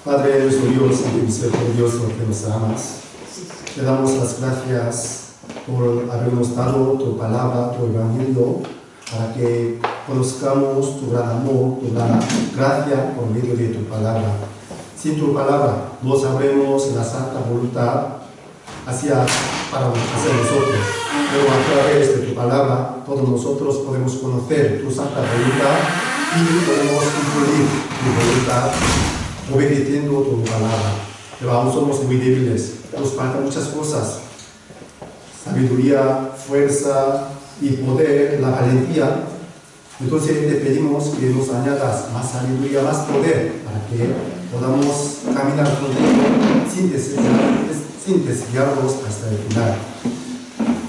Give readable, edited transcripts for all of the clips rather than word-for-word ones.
Padre nuestro Dios y misericordioso que nos amas, te damos las gracias por habernos dado tu palabra, tu evangelio, para que conozcamos tu gran amor, tu gran gracia por medio de tu palabra. Sin tu palabra no sabremos la santa voluntad hacia nosotros, pero a través de tu palabra todos nosotros podemos conocer tu santa voluntad y podemos cumplir tu voluntad obedeciendo tu palabra. Pero aún somos muy débiles, nos faltan muchas cosas: sabiduría, fuerza y poder, la valentía. Entonces te pedimos que nos añadas más sabiduría, más poder, para que podamos caminar contigo sin desviarnos hasta el final.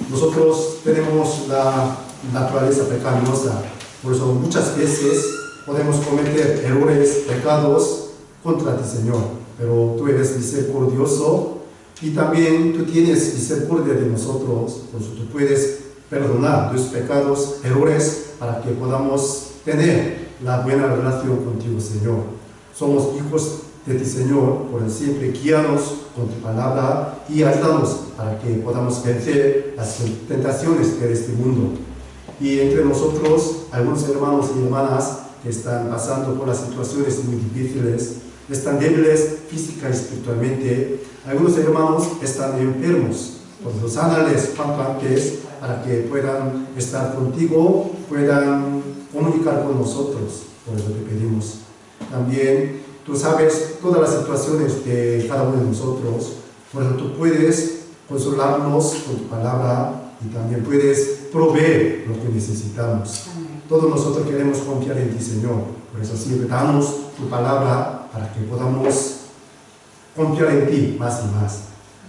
Nosotros tenemos la naturaleza pecaminosa, por eso muchas veces podemos cometer errores, pecados contra ti, Señor, pero tú eres misericordioso y también tú tienes misericordia de nosotros, por eso tú puedes perdonar tus pecados, errores, para que podamos tener la buena relación contigo, Señor. Somos hijos de ti, Señor, por siempre guíanos con tu palabra y ayúdanos para que podamos vencer las tentaciones de este mundo. Y entre nosotros, algunos hermanos y hermanas que están pasando por las situaciones muy difíciles, están débiles física y espiritualmente. Algunos hermanos están enfermos. Pues sánales cuanto antes para que puedan estar contigo, puedan comunicar con nosotros. Por eso te pedimos. También tú sabes todas las situaciones de cada uno de nosotros. Por eso tú puedes consolarnos con tu palabra y también puedes proveer lo que necesitamos. Todos nosotros queremos confiar en ti, Señor. Por eso siempre damos tu palabra para que podamos confiar en ti más y más.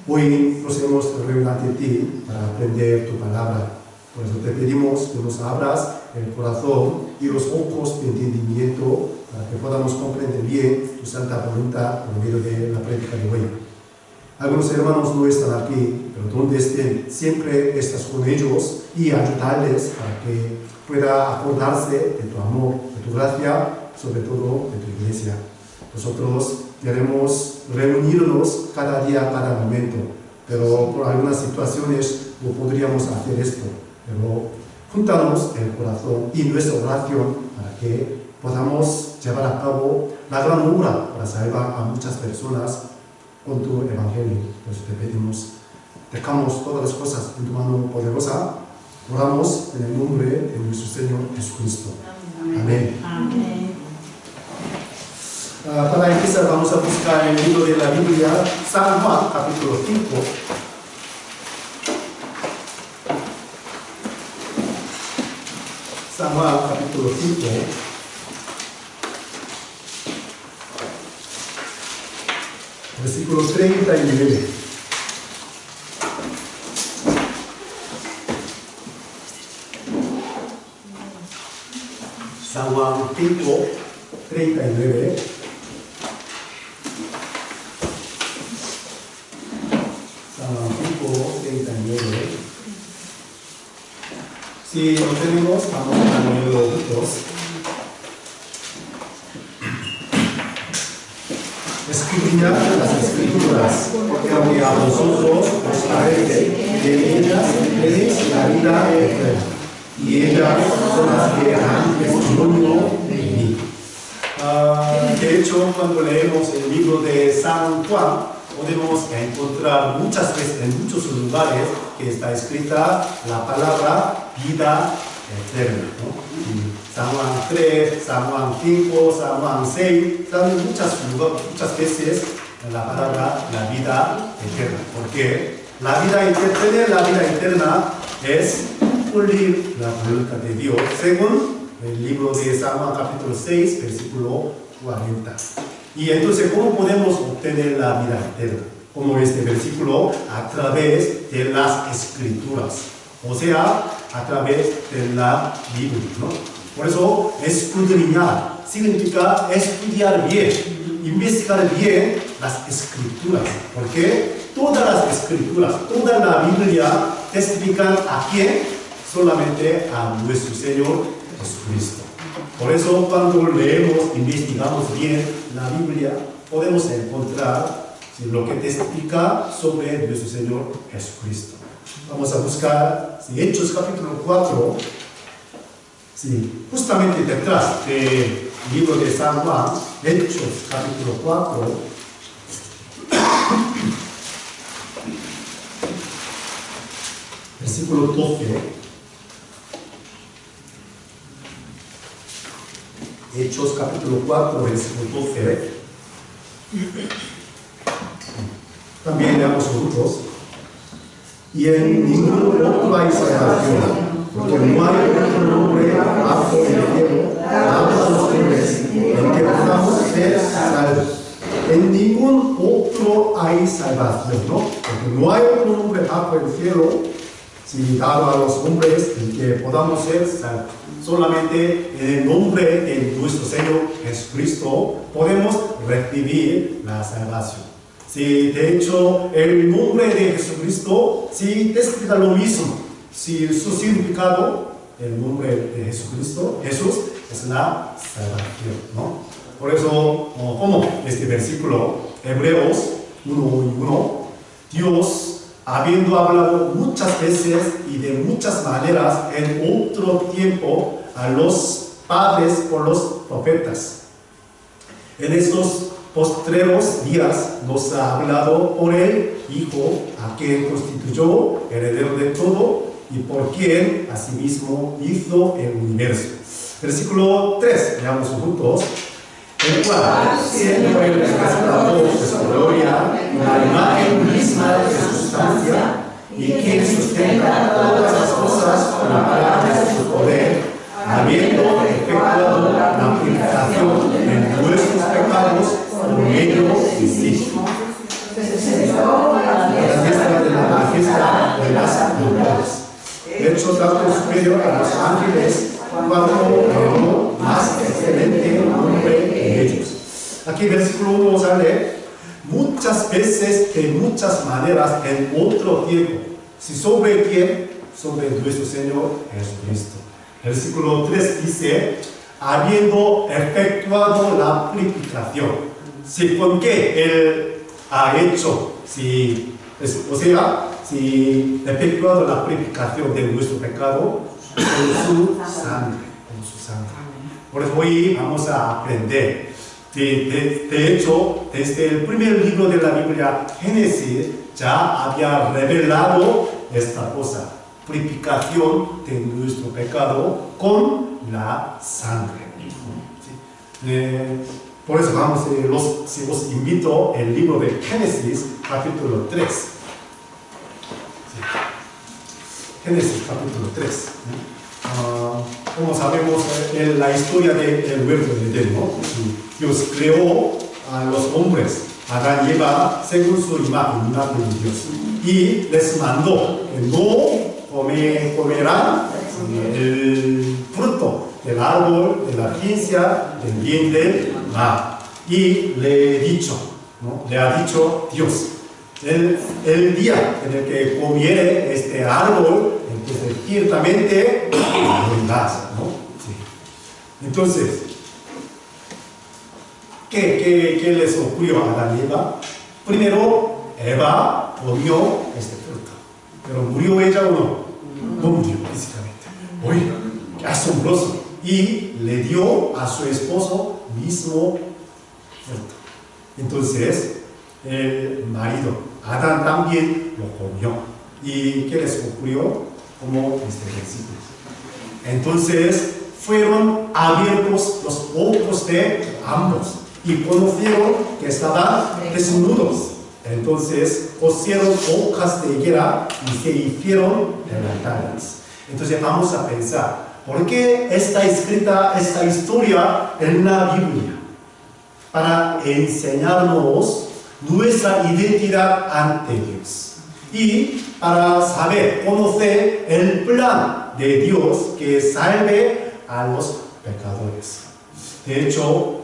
Hoy nos hemos reunido ante ti para aprender tu palabra. Por eso te pedimos que nos abras el corazón y los ojos de entendimiento para que podamos comprender bien tu santa voluntad por medio de la prédica de hoy. Algunos hermanos no están aquí, pero donde estén, siempre estás con ellos y ayudarles para que pueda acordarse de tu amor, de tu gracia, sobre todo de tu iglesia. Nosotros queremos reunirnos cada día, cada momento, pero por algunas situaciones no podríamos hacer esto. Pero juntamos el corazón y nuestra oración para que podamos llevar a cabo la gran obra para salvar a muchas personas con tu evangelio. Pues te pedimos, dejamos todas las cosas en tu mano poderosa. Oramos en el nombre de nuestro Señor Jesucristo. Amén. Amén. Para empezar vamos a buscar el libro de la Biblia, San Juan, capítulo 5. San Juan, capítulo 5. Versículo 39. San Juan 5, 39. Si lo tenemos, vamos a leerlo juntos. Escudriñad las Escrituras, porque aunque a vosotros os parece que en ellas tenéis la vida eterna, y ellas son las que dan testimonio de mí. De hecho, cuando leemos el libro de San Juan, podemos encontrar muchas veces en muchos lugares que está escrita la palabra vida eterna, ¿no? San Juan 3, San Juan 5, San Juan 6, salen muchas veces la palabra la vida eterna. Porque la vida eterna es cumplir la voluntad de Dios, según el libro de San Juan capítulo 6, versículo 40. Y entonces, ¿cómo podemos obtener la vida eterna? Como este versículo, a través de las Escrituras, o sea, a través de la Biblia, ¿no? Por eso, escudriñar significa estudiar bien, investigar bien las Escrituras, porque todas las Escrituras, toda la Biblia testifican a quién, solamente a nuestro Señor Jesucristo. Por eso, cuando leemos, investigamos bien la Biblia, podemos encontrar lo que testifica sobre nuestro Señor Jesucristo. Vamos a buscar Hechos capítulo 4, justamente detrás del libro de San Juan, Hechos capítulo 4, versículo 12. Hechos capítulo 4, versículo 12. También leamos juntos. Y en ningún otro hay salvación, porque no hay otro nombre bajo el cielo dado a los hombres en que podamos ser salvos. En ningún otro hay salvación, ¿no? Porque no hay otro nombre bajo el cielo dado a los hombres en que podamos ser salvos. Solamente en el nombre de nuestro Señor Jesucristo podemos recibir la salvación. De hecho, el nombre de Jesucristo testifica lo mismo. Su significado, el nombre de Jesucristo, Jesús, es la salvación, ¿no? Por eso, como este versículo, Hebreos 1:1, Dios, habiendo hablado muchas veces y de muchas maneras en otro tiempo a los padres por los profetas, en estos postreros días nos ha hablado por el Hijo, a quien constituyó heredero de todo y por quien asimismo hizo el universo. Versículo 3, leamos juntos. El cual, siendo el resplandor de su gloria, la imagen misma de su sustancia, y quien sustenta todas las cosas con la palabra de su poder, habiendo efectuado la purificación de nuestros pecados por medio de sí, la fiesta de la majestad de las alturas, hecho tanto superior a los ángeles, cuanto más excelente nombre que ellos. Aquí versículo 1 sale muchas veces, de muchas maneras, en otro tiempo. ¿Sobre quién? Sobre nuestro Señor Jesucristo. Versículo 3 dice, habiendo efectuado la purificación. ¿Con qué Él ha hecho? Efectuado la purificación de nuestro pecado con su sangre. Por eso hoy vamos a aprender. De hecho, desde el primer libro de la Biblia, Génesis, ya había revelado esta cosa. Purificación de nuestro pecado con la sangre. Por eso os invito el libro de Génesis, capítulo 3. Génesis, capítulo 3. Como sabemos, la historia del huerto de Edén, ¿no? Dios creó a los hombres, Adán y Eva, según su imagen de Dios. Y les mandó que no comerán el fruto del árbol de la ciencia del bien y del mal. Y le ha dicho Dios, el día en el que comiere este árbol, entonces ciertamente morirás, ¿no? Sí. Entonces, ¿qué les ocurrió a Adán y Eva? Primero, Eva comió este fruto, pero ¿murió ella o no? No murió físicamente. Oye, qué asombroso. Y le dio a su esposo mismo fruto. Entonces, el marido, Adán, también lo comió. ¿Y qué les ocurrió? Como este versículo. Entonces, fueron abiertos los ojos de ambos y conocieron que estaban desnudos. Entonces, cosieron hojas de higuera y se hicieron delantares. Entonces, vamos a pensar, ¿por qué está escrita esta historia en la Biblia? Para enseñarnos nuestra identidad ante Dios y para saber, conocer el plan de Dios que salve a los pecadores. De hecho,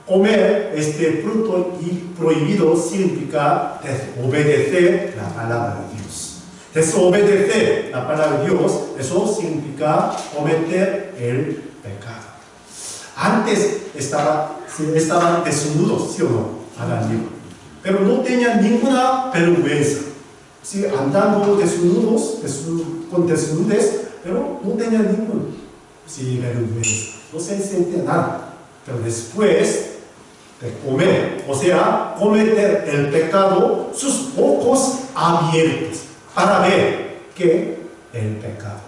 comer este fruto prohibido significa desobedecer la palabra de Dios. Desobedecer la palabra de Dios, eso significa cometer el pecado. Antes estaban desnudos, ¿sí o no? Adán y Eva. Pero no tenían ninguna vergüenza. Sí, andando desnudos, con desnudez, pero no tenían ninguna vergüenza. No se sentía nada. Pero después de comer, o sea, cometer el pecado, sus ojos abiertos para ver que el pecado.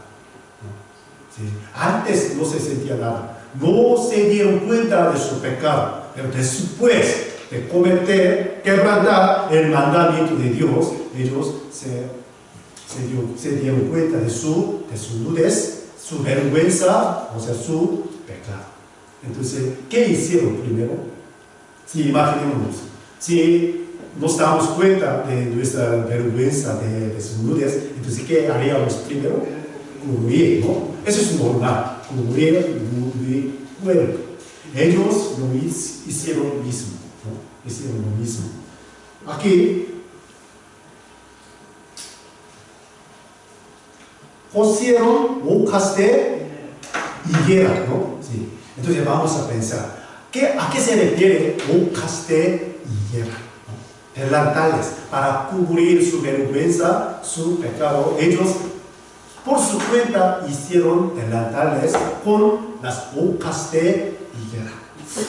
¿Sí? Antes no se sentía nada, no se dieron cuenta de su pecado, pero después de cometer, quebrantar el mandamiento de Dios, ellos se dieron cuenta de su desnudez, su vergüenza, o sea, su pecado. Entonces, ¿qué hicieron primero? Si imaginemos, si nos damos cuenta de nuestra vergüenza de desnudez, entonces, ¿qué haríamos primero? Cubrir, ¿no? Eso es normal, cubrir cuerpo. Ellos lo hicieron lo mismo, ¿no? Hicieron lo mismo. Aquí, cosieron hojas de higuera, ¿no? Sí. Entonces vamos a pensar, ¿a qué se refiere hojas de higuera? ¿No? Delantales, para cubrir su vergüenza, su pecado. Ellos, por su cuenta, hicieron delantales con las hojas de higuera.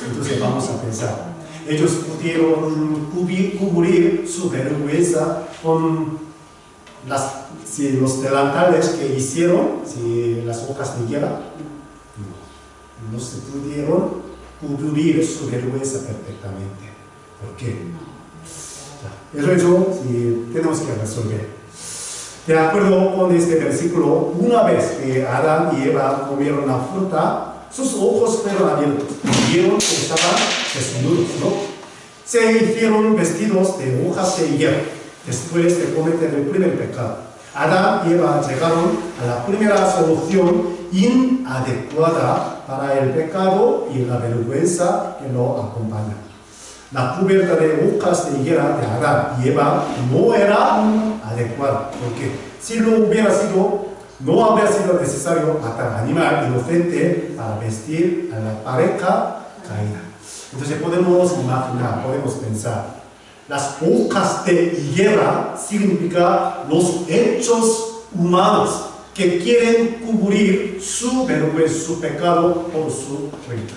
Entonces vamos a pensar, ellos pudieron cubrir su vergüenza con los delantales que hicieron, las hojas de higuera. No se pudieron cubrir su vergüenza perfectamente. ¿Por qué? Eso tenemos que resolver. De acuerdo con este versículo, una vez que Adán y Eva comieron la fruta, sus ojos fueron abiertos y vieron que estaban desnudos, ¿no? Se hicieron vestidos de hojas de higuera después de cometer el primer pecado. Adán y Eva llegaron a la primera solución inadecuada para el pecado y la vergüenza que lo acompaña. La cubierta de hojas de higuera de Adán y Eva no era adecuada, porque si lo hubiera sido, no habría sido necesario matar animal inocente para vestir a la pareja caída. Entonces podemos imaginar, podemos pensar, las hojas de higuera significan los hechos humanos que quieren cubrir su vergüenza, su pecado por su cuenta.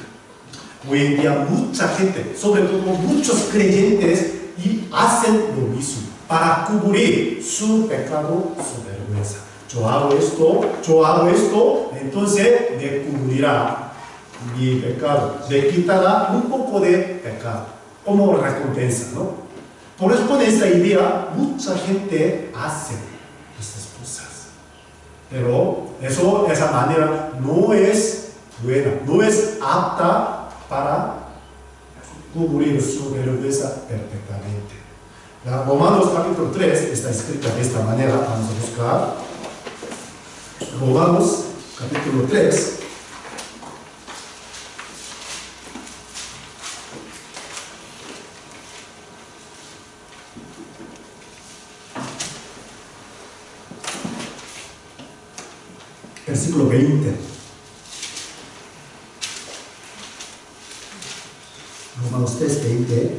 Hoy en día mucha gente, sobre todo muchos creyentes, hacen lo mismo para cubrir su pecado, su vergüenza. Yo hago esto, entonces me cubrirá mi pecado, me quitará un poco de pecado como recompensa, ¿no? Por eso con esta idea mucha gente hace estas cosas. Pero esa manera no es buena, no es apta para cubrir su vergüenza perfectamente. Romanos capítulo 3 está escrita de esta manera. Vamos a buscar Romanos capítulo 3. Versículo 20. Romanos 3:20.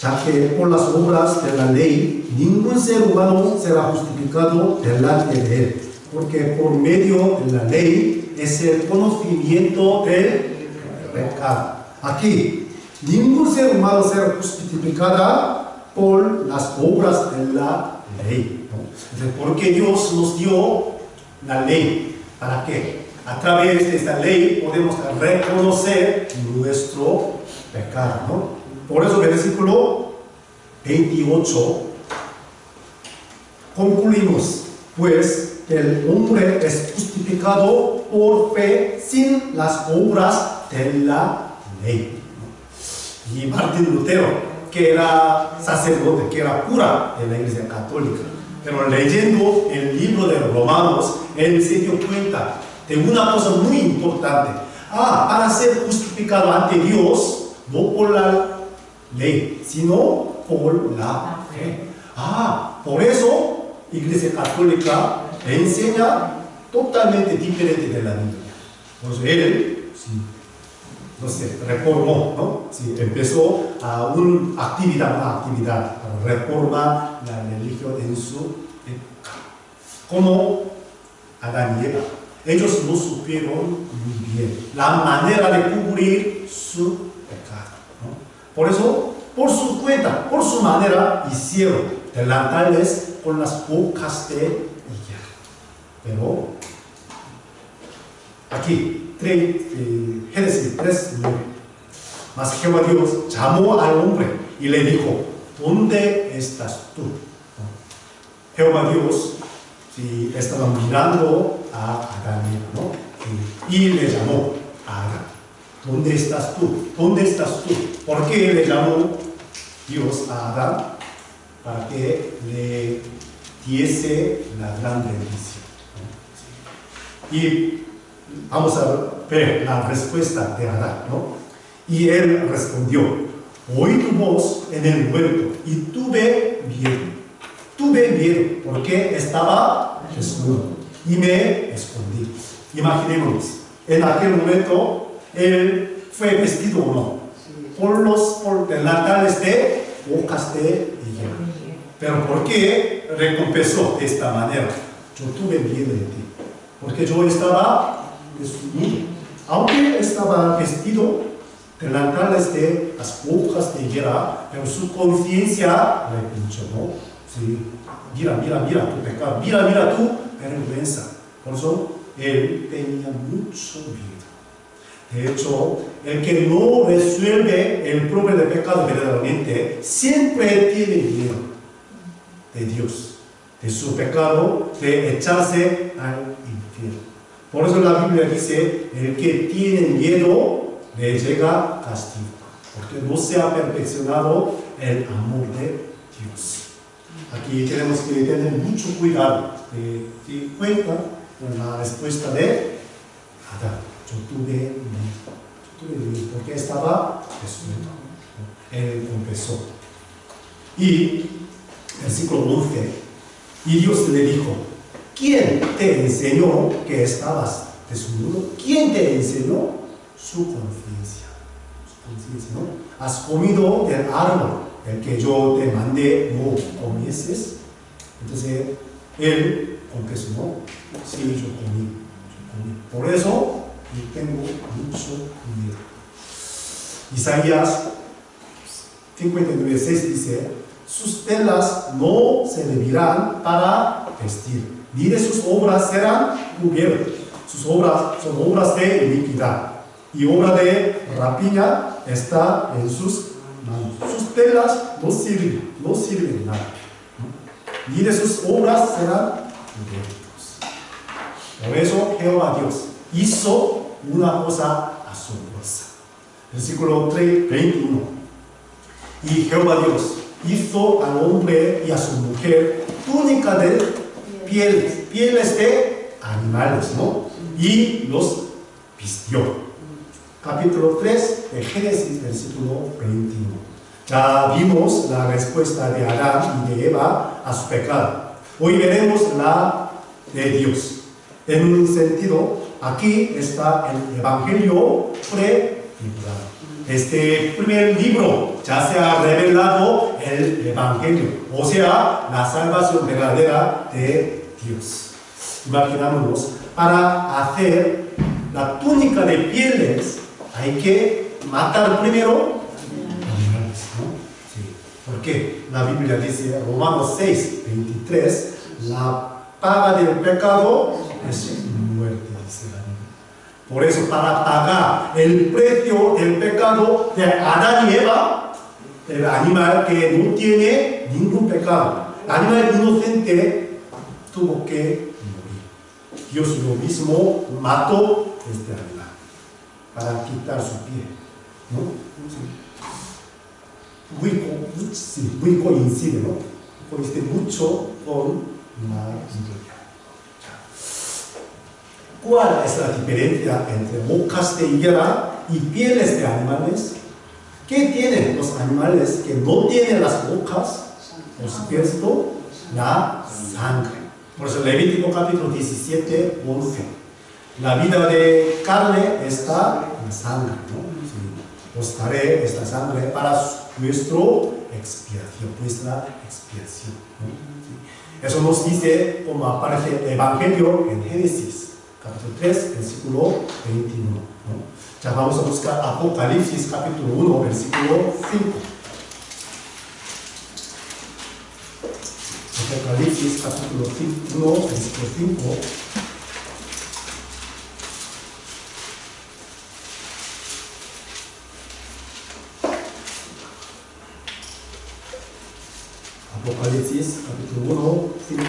Ya que por las obras de la ley ningún ser humano será justificado delante de él, porque por medio de la ley es el conocimiento del pecado. Aquí, ningún ser humano será justificado por las obras de la ley, ¿no? Entonces, porque Dios nos dio la ley. ¿Para qué? A través de esta ley podemos reconocer nuestro pecado, ¿no? Por eso, versículo 28, concluimos, pues, que el hombre es justificado por fe sin las obras de la ley. Y Martín Lutero, que era sacerdote, que era cura de la Iglesia Católica, pero leyendo el libro de Romanos, él se dio cuenta de una cosa muy importante. Para ser justificado ante Dios, no por la ley, sino por la fe. Por eso, Iglesia Católica enseña totalmente diferente de la Biblia. Por eso él, reformó, ¿no? Sí, empezó una actividad para reformar la religión en su época. Como Adán y Eva. Ellos no supieron muy bien la manera de cubrir su pecado, ¿no? Por eso, por su cuenta, por su manera, hicieron delantales con las bocas de higuera. Pero aquí, Génesis 3:9. Mas Jehová Dios llamó al hombre y le dijo: ¿dónde estás tú? Jehová Dios estaba mirando a Adán, ¿no? Y le llamó a Adán: ¿dónde estás tú? ¿Dónde estás tú? ¿Por qué le llamó Dios a Adán? Para que le diese la gran bendición, ¿no? Y vamos a ver la respuesta de Adán, ¿no? Y él respondió: oí tu voz en el huerto y tuve miedo. Tuve miedo porque estaba desnudo y me escondí. Imaginémonos, en aquel momento él fue vestido o no por delantales de bocas de higuera. Pero ¿por qué recompensó de esta manera? Yo tuve miedo de ti porque yo estaba desnudo, aunque estaba vestido delantales de las bocas de higuera, pero su conciencia le pinchó, ¿no? Sí. Mira tu pecado, mira tu vergüenza. Por eso él tenía mucho miedo. De hecho, el que no resuelve el problema del pecado verdaderamente siempre tiene miedo de Dios, de su pecado, de echarse al infierno. Por eso la Biblia dice: el que tiene miedo le llega castigo, porque no se ha perfeccionado el amor de Dios. Aquí tenemos que tener mucho cuidado de cuenta con la respuesta de Adán. Yo tuve miedo porque estaba desnudo. Él confesó. Y versículo 11: y Dios le dijo: ¿quién te enseñó que estabas desnudo? ¿Quién te enseñó? Su conciencia, ¿no? Has comido del árbol del que yo te mandé no comieses. Entonces él confesó: no, sí, yo comí. Por eso yo tengo mucho miedo. Isaías 59:6 dice: sus telas no se le virán para vestir, ni de sus obras serán cubiertas. Sus obras son obras de iniquidad, y obra de rapiña está en sus manos. Sus telas no sirven de nada, ¿no? Ni de sus obras serán cubiertos. Por eso Jehová Dios hizo una cosa asombrosa. Versículo 21. Y Jehová Dios hizo al hombre y a su mujer túnica de pieles de animales, ¿no? Y los vistió. Capítulo 3 de Génesis, versículo 21. Ya vimos la respuesta de Adán y de Eva a su pecado. Hoy veremos la de Dios. En un sentido, aquí está el Evangelio prefigurado. Este primer libro ya se ha revelado el Evangelio, o sea, la salvación verdadera de Dios. Imaginámonos, para hacer la túnica de pieles hay que matar primero animales, ¿no? Sí. Porque la Biblia dice, Romanos 6:23, la paga del pecado es muerte, dice la Biblia. Por eso, para pagar el precio del pecado de Adán y Eva, el animal que no tiene ningún pecado, el animal inocente, tuvo que morir. Dios lo mismo mató este animal para quitar su piel, ¿no? Muy coincide, ¿no? Coincide mucho con la Biblia. ¿Cuál es la diferencia entre bocas de higuera y pieles de animales? ¿Qué tienen los animales que no tienen las bocas? Por supuesto, la sangre. Por eso Levítico capítulo 17:11. La vida de carne está en la sangre, ¿no? Sí. os daré esta sangre para vuestra expiación, ¿no? Sí. Eso nos dice como aparece el Evangelio en Génesis, capítulo 3, versículo 21. ¿no? Ya vamos a buscar Apocalipsis, capítulo 1, versículo 5. Apocalipsis, capítulo 1, versículo 5. Apocalipsis, capítulo 1, 5.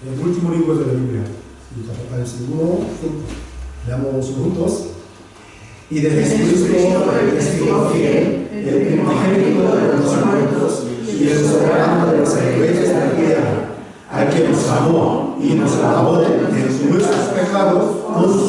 El último libro de la Biblia, Apocalipsis 1, 5. Leamos juntos. Y de Jesucristo, el testigo fiel, el primogénito de los muertos y el soberano de los reyes de la tierra, al que nos amó y nos lavó de nuestros pecados con su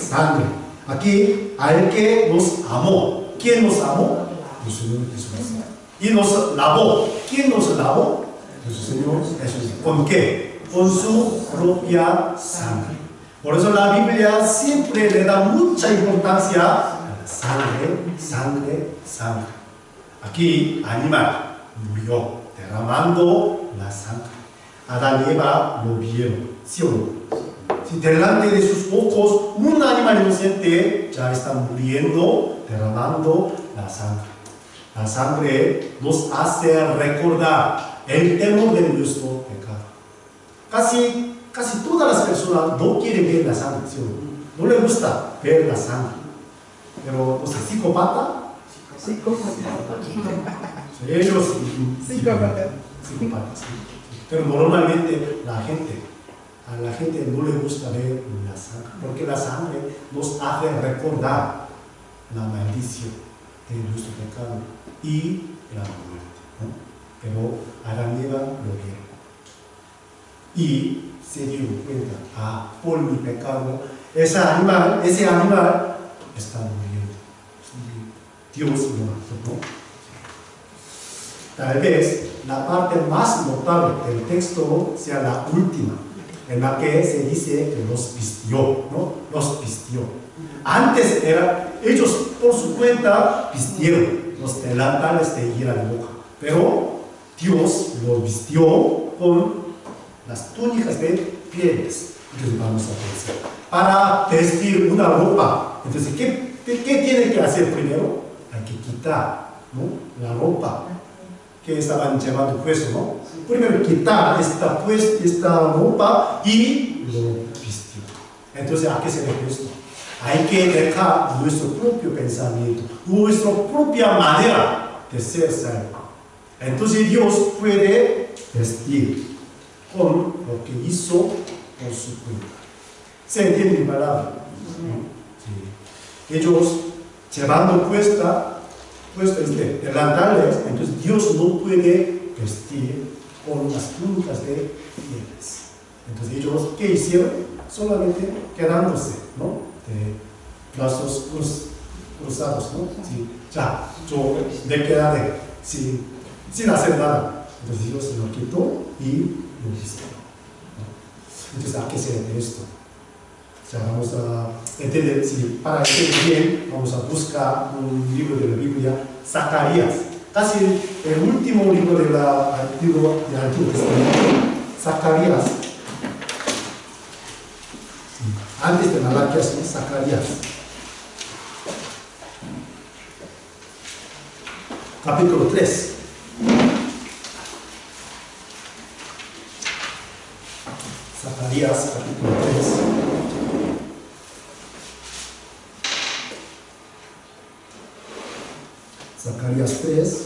sangre. Aquí, al que nos amó. ¿Quién nos amó? El Señor Jesucristo. Y nos lavó. ¿Quién nos lavó? El Señor Jesús. ¿Con qué? Con su propia sangre. Por eso la Biblia siempre le da mucha importancia a la sangre. Aquí, animal murió derramando la sangre. Adán y Eva lo vieron, ¿sí o no? Si delante de sus ojos un animal inocente ya está muriendo, derramando la sangre. La sangre nos hace recordar el temor de nuestro pecado. Casi todas las personas no quieren ver la sangre, ¿sí o no? No les gusta ver la sangre. Pero los psicópatas, ellos psicópatas. Pero normalmente a la gente no le gusta ver la sangre, porque la sangre nos hace recordar la maldición de nuestro pecado y la muerte, ¿no? Pero Adán y Eva lo vieron y se dieron cuenta, por mi pecado, ese animal está muriendo. Dios lo mató, ¿no? Tal vez la parte más notable del texto sea la última, en la que se dice que los vistió, ¿no? Los vistió. Antes ellos por su cuenta vistieron los delantales de higuera de boca, pero Dios los vistió con las túnicas de pieles. Entonces vamos a pensar, para vestir una ropa, entonces ¿qué tiene que hacer primero? Hay que quitar, ¿no? La ropa que estaban llevando puesto, ¿no? Primero quitar esta ropa y lo vistió. Entonces, ¿a qué se refiere esto? Hay que dejar nuestro propio pensamiento, nuestra propia manera de ser salvo. Entonces Dios puede vestir con lo que hizo por su cuenta. ¿Se entiende mi palabra? Sí. Ellos llevando puesta delantales, entonces Dios no puede vestir con las túnicas de pieles. Entonces ellos, ¿qué hicieron? Solamente quedándose, ¿no? De brazos cruzados, ¿no? Sí. Ya, yo me quedaré sin hacer nada. Entonces Dios lo quitó y lo vistió, ¿no? Entonces, ¿a qué se refiere esto? Ya vamos a entender, para entender bien, vamos a buscar un libro de la Biblia, Zacarías, casi el último libro del Antiguo Testamento, Zacarías, antes de Malaquías, Zacarías, capítulo 3. Zacarías, capítulo 3. Zacarías 3,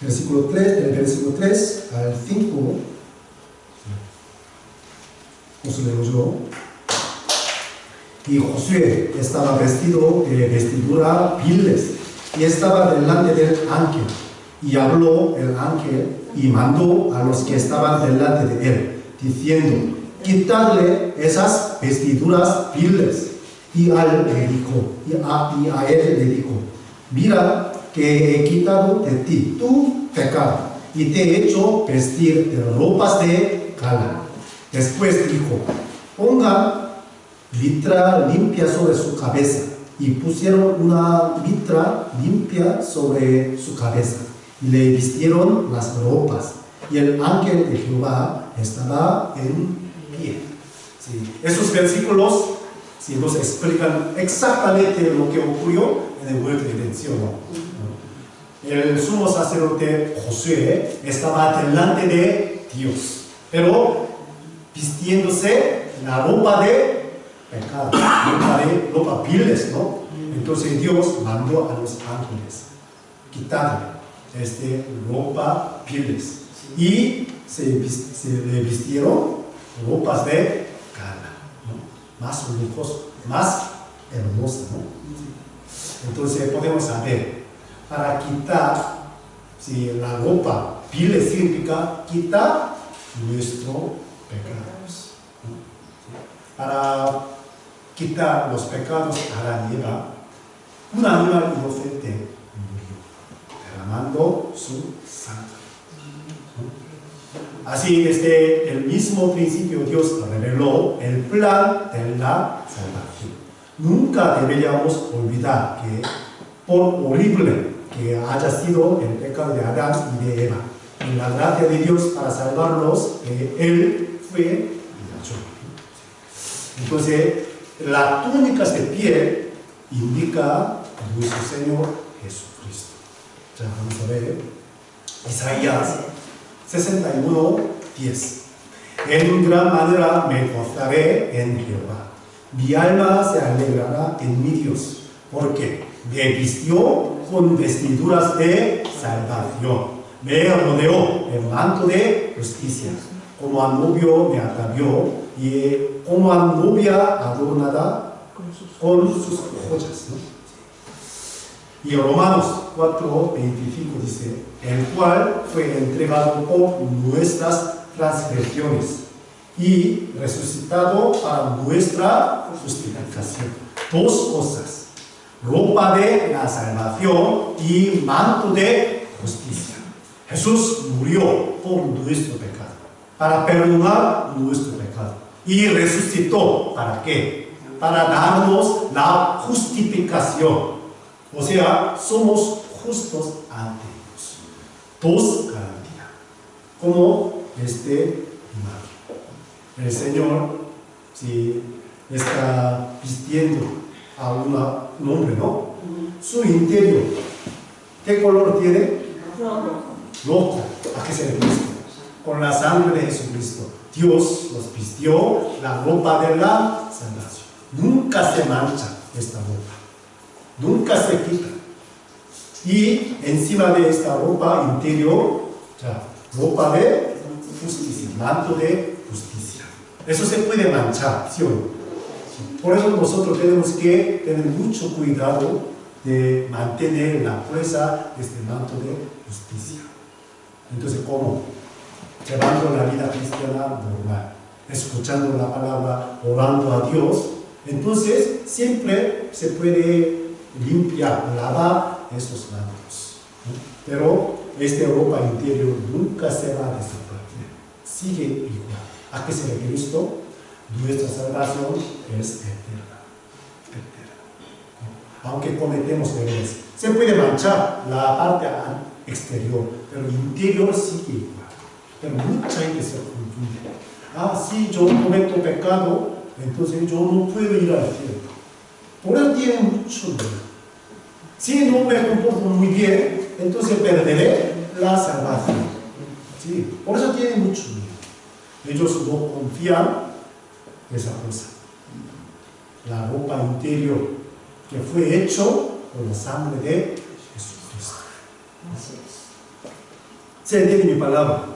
versículo 3, del versículo 3 al 5, os leo yo. Y Josué estaba vestido de vestidura viles y estaba delante del ángel. Y habló el ángel y mandó a los que estaban delante de él, diciendo: quitadle esas vestiduras viles. Y a él le dijo: mira que he quitado de ti tu pecado y te he hecho vestir de ropas de gala. Después dijo, pongan mitra limpia sobre su cabeza. Y pusieron una mitra limpia sobre su cabeza. Y le vistieron las ropas. Y el ángel de Jehová estaba en pie. Sí. Esos versículos sí, nos explican exactamente lo que ocurrió en el huerto de Edén, ¿no? El sumo sacerdote Josué estaba delante de Dios, pero vistiéndose la ropa de pecado, ropa viles, ¿no? Entonces Dios mandó a los ángeles quitarle ropa viles y se le vistieron ropas de gala, ¿no? Más lujoso, más hermosa, ¿no? Entonces podemos saber, para quitar la ropa viles significa quitar nuestros pecados, ¿no? Para quitar los pecados a la Eva, un animal inocente murió, derramando su sangre. Así, desde el mismo principio, Dios reveló el plan de la salvación. Nunca deberíamos olvidar que, por horrible que haya sido el pecado de Adán y de Eva, en la gracia de Dios para salvarlos, Él fue hecho. Entonces, la túnica de piel indica a nuestro Señor Jesucristo. Ya vamos a ver Isaías 61:10. En gran manera me gozaré en Jehová. Mi alma se alegrará en mi Dios, porque me vistió con vestiduras de salvación. Me rodeó el manto de justicia. Como a novio me atavió y como a novia adornada con sus joyas, ¿no? Y Romanos 4:25 dice, el cual fue entregado por nuestras transgresiones y resucitado para nuestra justificación. Dos cosas, ropa de la salvación y manto de justicia. Jesús murió por nuestro pecado, para perdonar nuestro pecado. Y resucitó, ¿para qué? Para darnos la justificación. O sea, somos justos ante Dios. Dos garantías. Como imagen. El Señor, si está vistiendo a un hombre, ¿no? Su interior, ¿qué color tiene? Rojo. ¿A qué se le viste? Con la sangre de Jesucristo. Dios nos vistió la ropa de la salvación. Nunca se mancha esta ropa. Nunca se quita. Y encima de esta ropa interior, ropa de justicia, manto de justicia. Eso se puede manchar, ¿sí o no? Por eso nosotros tenemos que tener mucho cuidado de mantener la fuerza de este manto de justicia. Entonces, ¿cómo? Llevando la vida cristiana normal, escuchando la palabra, orando a Dios. Entonces, siempre se puede limpiar, lavar esos mantos, ¿no? Pero esta ropa interior nunca se va a desaparecer, sigue igual. ¿A qué se refiere esto? Nuestra salvación es eterna, ¿no? Aunque cometemos errores, se puede manchar la parte exterior, pero el interior sigue igual. Pero mucha gente se confunde. Si yo cometo pecado, entonces yo no puedo ir al cielo. Por eso tiene mucho miedo. Si no me comporto muy bien, entonces perderé la salvación. ¿Sí? Por eso tiene mucho miedo. Ellos no confían en esa cosa. La ropa interior que fue hecho con la sangre de Jesucristo. ¿Se entiende mi palabra?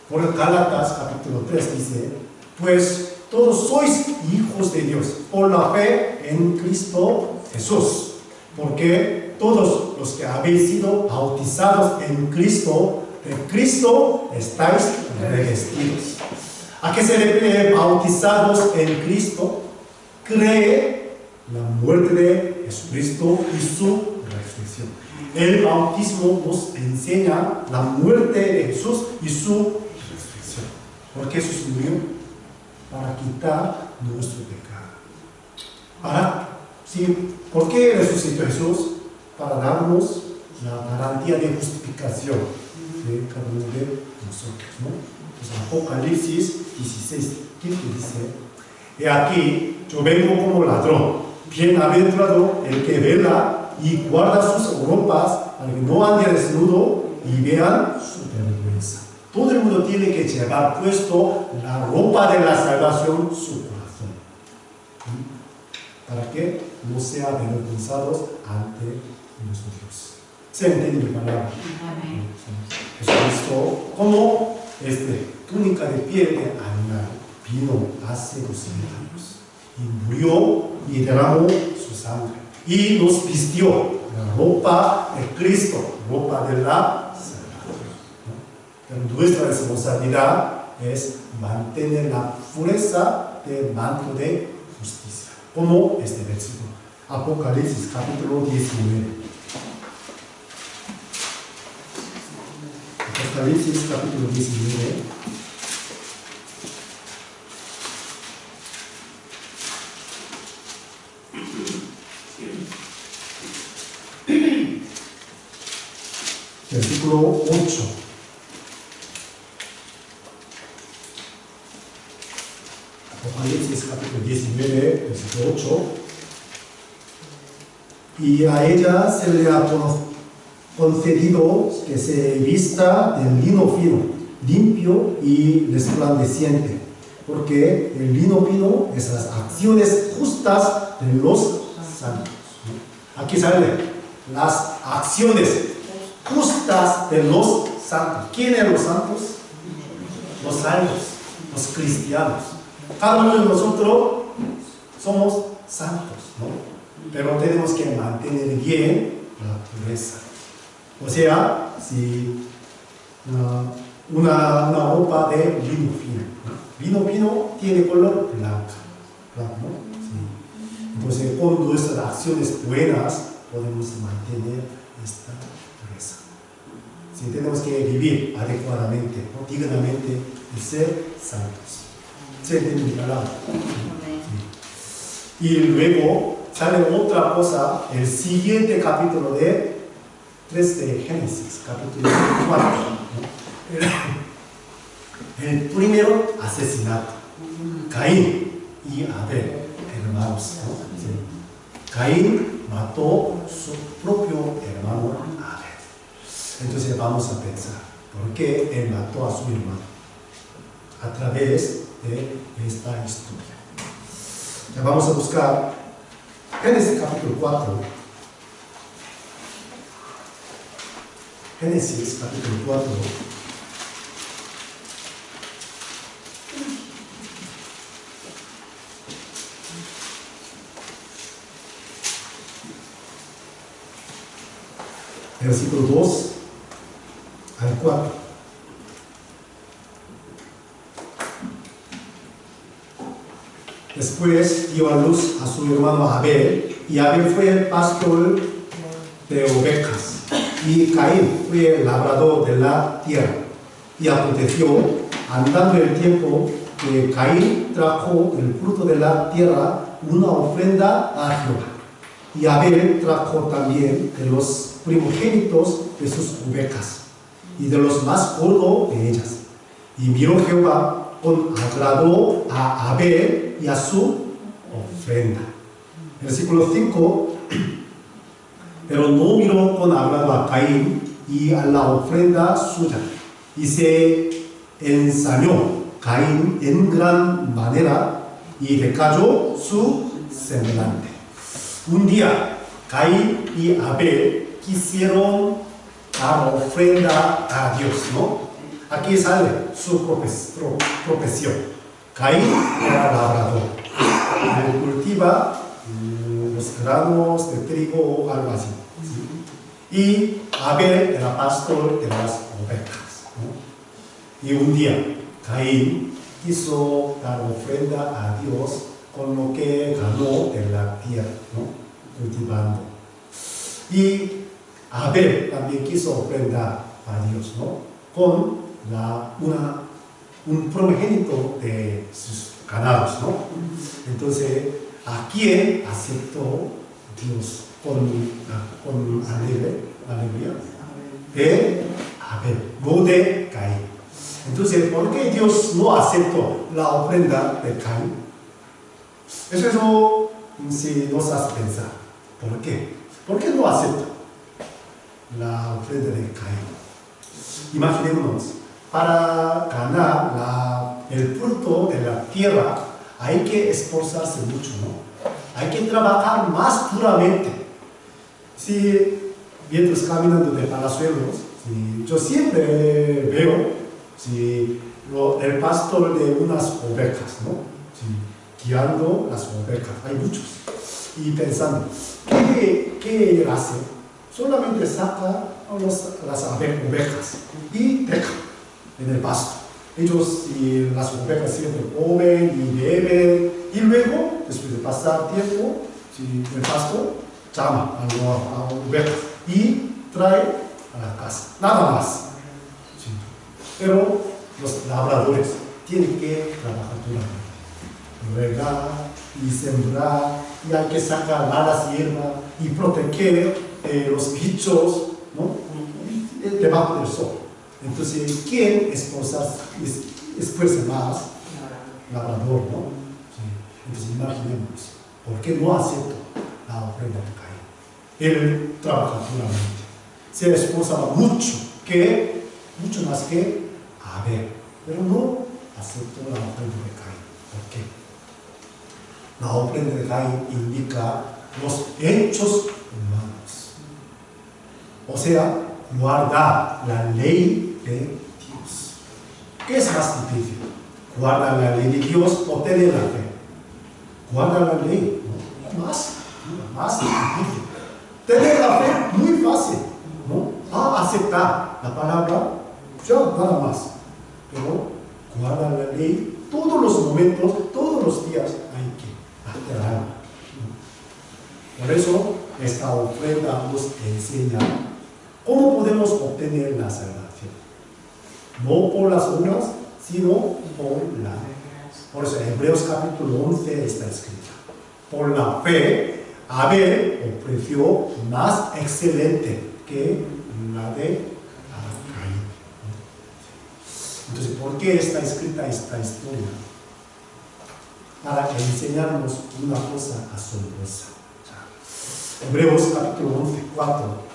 Por Gálatas capítulo 3 dice, pues todos sois hijos de Dios por la fe en Cristo Jesús, porque todos los que habéis sido bautizados en Cristo, de Cristo estáis revestidos. ¿A qué se refiere bautizados en Cristo? Cree la muerte de Jesucristo y su resurrección. El bautismo nos enseña la muerte de Jesús y su resurrección. ¿Por qué Jesús murió? Para quitar nuestro pecado. ¿Sí? ¿Por qué resucitó Jesús? Para darnos la garantía de justificación de cada uno de nosotros, ¿no? Entonces, Apocalipsis 16, 15 dice: He aquí, yo vengo como ladrón, bienaventurado el que vela y guarda sus ropas para que no ande desnudo y vean su vergüenza. Todo el mundo tiene que llevar puesto la ropa de la salvación, su corazón, para que no sean avergonzados ante nosotros. ¿Se entiende mi palabra? Amén. Jesucristo, como túnica de piel de animal, vino hace 2000 años y murió y derramó su sangre y nos vistió la ropa de Cristo, ropa de la salvación, ¿no? Pero nuestra responsabilidad es mantener la pureza del manto de justicia, como este versículo, Apocalipsis capítulo 19. Apocalipsis capítulo 19. Versículo 8. Apocalipsis capítulo 19, versículo 8. Y a ella se le ha concedido que se vista de lino fino, limpio y resplandeciente, porque el lino fino es las acciones justas de los santos. Aquí sale las acciones justas de los santos. ¿Quiénes son los santos? Los salvos, los cristianos. Cada uno de nosotros somos santos, ¿no? Pero tenemos que mantener bien la pureza. O sea, si una ropa de lino fino, ¿no? Lino fino tiene color blanco, ¿no? Sí. Entonces, con nuestras acciones buenas podemos mantener esta pureza. Si tenemos que vivir adecuadamente, ¿no? Dignamente, y ser santos. ¿Se entiende mi palabra? Sí. Y luego sale otra cosa, el siguiente capítulo de 3 de Génesis, capítulo 4. ¿no? El primero asesinato. Caín y Abel, hermanos. ¿no? Sí. Caín mató su propio hermano Abel. Entonces vamos a pensar, ¿por qué él mató a su hermano? A través de esta historia. Ya vamos a buscar Génesis capítulo 4. Génesis capítulo 4. Versículo 2 al 4. Después dio a luz a su hermano Abel, y Abel fue el pastor de ovejas, y Caín fue el labrador de la tierra. Y aconteció, andando el tiempo, que Caín trajo del fruto de la tierra una ofrenda a Jehová. Y Abel trajo también de los primogénitos de sus ovejas, y de los más gordos de ellas. Y miró Jehová con agrado a Abel y a su ofrenda. Versículo 5. Pero no miró con agrado a Caín y a la ofrenda suya, y se ensañó Caín en gran manera, y decayó su semblante. Un día Caín y Abel quisieron dar ofrenda a Dios, ¿no? Aquí sale su profesión. Caín era labrador. Él cultiva los granos de trigo o algo así. ¿Sí? Y Abel era pastor de las ovejas, ¿no? Y un día Caín quiso dar ofrenda a Dios con lo que ganó de la tierra, ¿no? Cultivando. Y Abel también quiso ofrendar a Dios, ¿no? Con una un primogénito de sus ganados, ¿no? Entonces, ¿a quién aceptó Dios con alegría? De Abel, no de Caín. Entonces, ¿por qué Dios no aceptó la ofrenda de Caín? Eso sí nos hace pensar. ¿Por qué? ¿Por qué no acepta la ofrenda de Caín? Imaginémonos, para ganar el fruto de la tierra hay que esforzarse mucho, ¿no? Hay que trabajar más duramente. Si mientras caminando de Palazuelos, yo siempre veo el pastor de unas ovejas, ¿no? Guiando las ovejas, hay muchos. Y pensando, ¿qué él hace? Solamente saca las ovejas y deja en el pasto. Ellos y las ovejas siempre comen y beben, y luego, después de pasar tiempo, el pastor llama a las ovejas y trae a la casa, nada más. Sí. Pero los labradores tienen que trabajar duramente, regar y sembrar, y hay que sacar malas hierbas y proteger los bichos, ¿no? Debajo del sol. Entonces, ¿quién esfuerza más? Labrador, ¿no? Sí. Entonces, imaginemos, ¿por qué no acepto la ofrenda de Caín? Él trabaja duramente, se esforzaba mucho más que Abel, pero no aceptó la ofrenda de Caín. ¿Por qué? La ofrenda de Caín indica los hechos humanos, o sea, guardar la ley de Dios. ¿Qué es más difícil? ¿Guardar la ley de Dios o tener la fe? Guardar la ley, ¿no? Más difícil. Tener la fe, muy fácil, ¿no? Aceptar la palabra, ya nada más. Pero guardar la ley, todos los momentos, todos los días hay que hacer algo, ¿no? Por eso, esta ofrenda nos enseña cómo podemos obtener la salvación. No por las obras, sino por la fe. Por eso, en Hebreos capítulo 11 está escrito: por la fe, Abel ofreció más excelente que la de Caín. Entonces, ¿por qué está escrita esta historia? Para enseñarnos una cosa asombrosa. Hebreos capítulo 11, 4.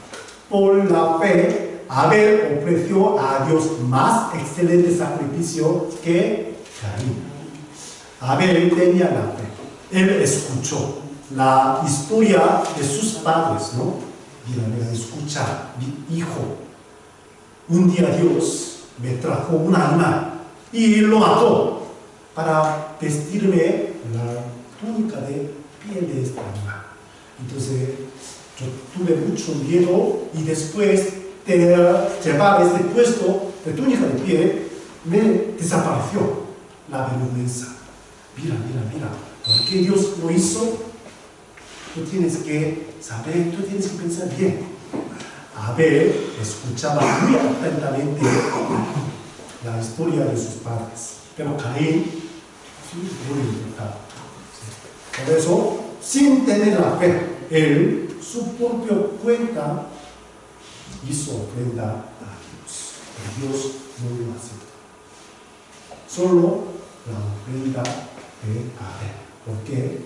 Por la fe, Abel ofreció a Dios más excelente sacrificio que Caín. Abel tenía la fe. Él escuchó la historia de sus padres, ¿no? Mira, escucha, mi hijo, un día Dios me trajo un animal y lo mató para vestirme la túnica de piel de este animal. Entonces, yo tuve mucho miedo y después de llevar este puesto de túnica de piel, me desapareció la vergüenza. Mira, ¿por qué Dios lo hizo? Tú tienes que saber, tú tienes que pensar bien. Abel escuchaba muy atentamente la historia de sus padres, pero Caín no le importaba. Por eso, sin tener la fe, él, su propia cuenta, hizo ofrenda a Dios. Pero Dios no lo aceptó. Solo la ofrenda de Abel. ¿Por qué?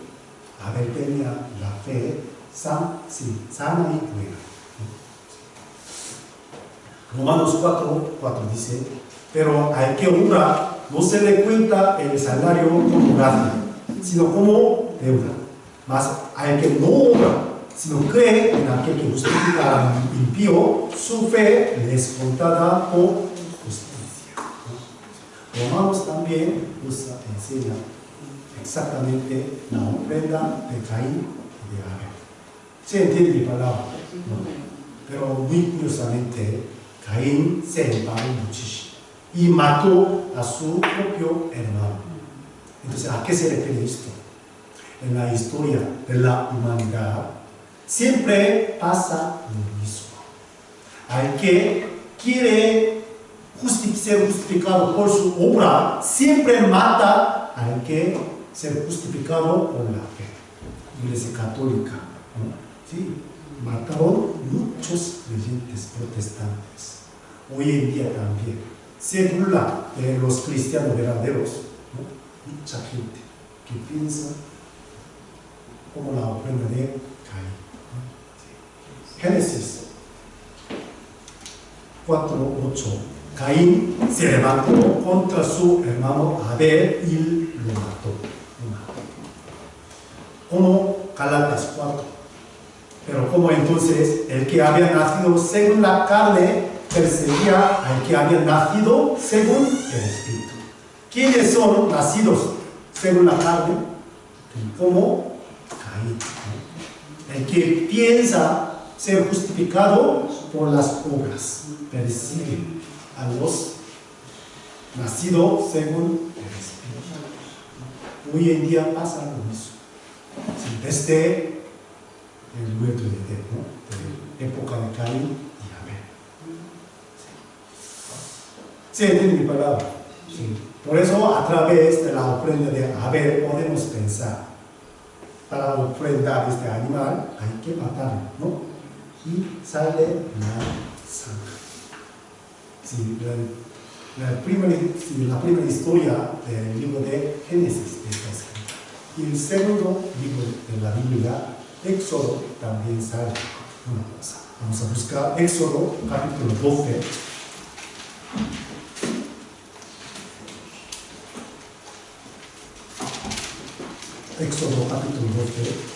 Abel tenía la fe sana y buena. Romanos 4 dice: pero al que honra no se le cuenta el salario como gracia, sino como deuda. Mas al que no honra, sino cree en aquel que justifica al impío, su fe le es contada por justicia. Romanos también nos enseña exactamente la ofrenda de Caín y de Abel. Se entiende mi palabra, ¿no? Pero muy curiosamente, Caín se enfadó muchísimo y mató a su propio hermano. Entonces, ¿a qué se refiere esto? En la historia de la humanidad siempre pasa lo mismo. Al que quiere ser justificado por su obra, siempre mata al que ser justificado por la fe. Iglesia católica, ¿no? Sí, mataron muchos creyentes protestantes. Hoy en día también se burla de los cristianos verdaderos, ¿no? Mucha gente que piensa como la ofrenda de Caín, ¿no? Sí. Génesis 4:8. Caín se levantó contra su hermano Abel y lo mató. Como Gálatas 4. Pero como entonces el que había nacido según la carne perseguía al que había nacido según el Espíritu. ¿Quiénes son nacidos según la carne? Como Caín, ¿no? El que piensa ser justificado por las obras persigue a los nacidos según el Espíritu. Hoy en día pasa lo mismo. Sí, desde el huerto de Edén, ¿no? De época de Caín y Abel. ¿Sí entiende mi palabra? Sí. Por eso, a través de la ofrenda de Abel, podemos pensar: para ofrendar este animal hay que matarlo, ¿no? Y sale la sangre. Sí, la primera historia del libro de Génesis está escrita. Y el segundo libro de la Biblia, Éxodo, también sale una cosa. Vamos a buscar Éxodo capítulo 12. Éxodo capítulo 12.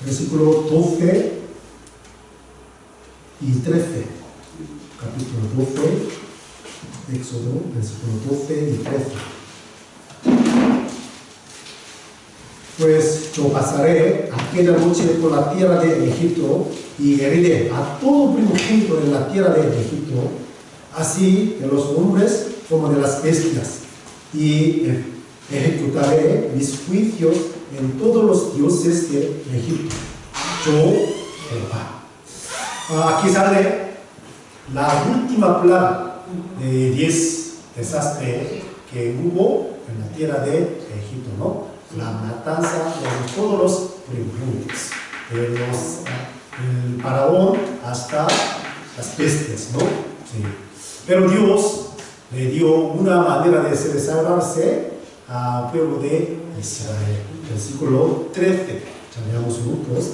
Versículo 12 y 13. Capítulo 12, Éxodo, versículo 12 y 13. Pues yo pasaré aquella noche por la tierra de Egipto y heriré a todo primogénito de la tierra de Egipto, así de los hombres como de las bestias, y ejecutaré mis juicios en todos los dioses de Egipto. Yo, Jehová. Aquí sale la última plaga de 10 desastres que hubo en la tierra de Egipto, ¿no? La matanza de todos los primogénitos, el faraón hasta las bestias, ¿no? Sí. Pero Dios le dio una manera de salvarse al pueblo de Israel. Versículo 13, leamos juntos.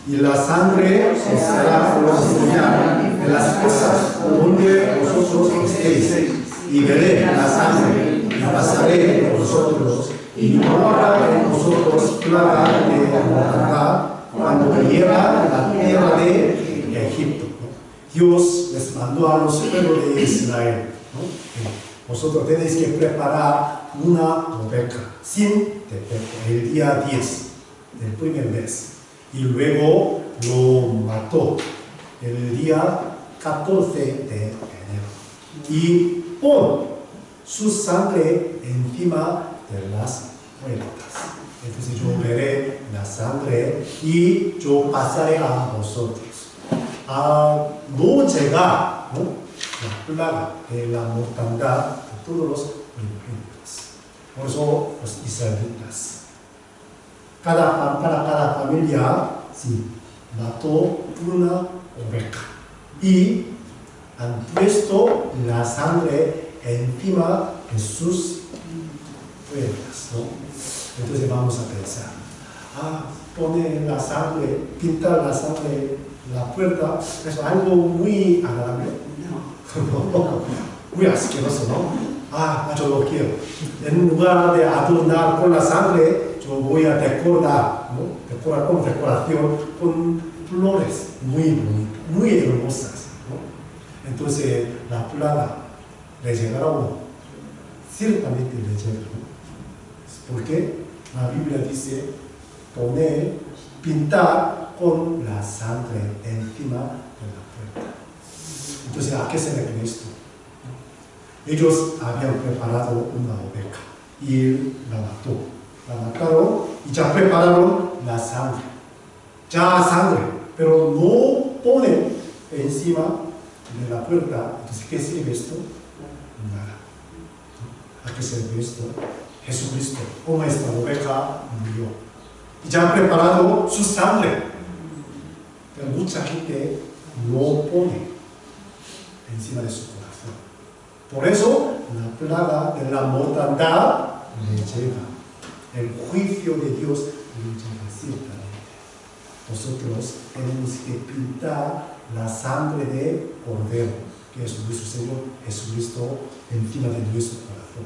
Y la sangre os será por señal de las cosas donde vosotros estéis, y veré la sangre, y pasaré por vosotros, y no habrá en vosotros plaga de mortandad cuando llega la tierra de Egipto. Dios les mandó a los pueblos de Israel, ¿no? Vosotros tenéis que preparar una oveja sin defecto el día 10 del primer mes, y luego lo mató el día 14 de enero, y pon su sangre encima de las puertas. Entonces yo veré la sangre y yo pasaré a vosotros. No llega, ¿no?, la plaga de la mortandad de todos los primogénitos. Por eso los israelitas, para cada familia, sí, mató una oveja y han puesto la sangre encima de sus puertas, ¿no? Entonces vamos a pensar: poner la sangre, pintar la sangre en la puerta, es algo muy agradable. No, muy asqueroso, ¿no? Yo lo quiero. En lugar de adornar con la sangre, yo voy a decorar, ¿no? Decorar como decoración con flores muy bonitas, muy hermosas, ¿no? Entonces la plaga le llegará a uno. Ciertamente le llega, ¿no? Porque la Biblia dice poner, pintar con la sangre encima de la puerta. Entonces, ¿a qué se refiere esto? Ellos habían preparado una oveja y la mató. La mataron y ya prepararon la sangre. Ya sangre, pero no ponen encima de la puerta. Entonces, ¿qué sirve esto? Nada. ¿A qué sirve esto? Jesucristo, como esta oveja, murió. Y ya han preparado su sangre. Pero mucha gente no pone encima de su corazón. Por eso, la plaga de la mortandad le llega. El juicio de Dios le llega ciertamente. Nosotros tenemos que pintar la sangre de Cordero, que es nuestro Señor Jesucristo, encima de nuestro corazón.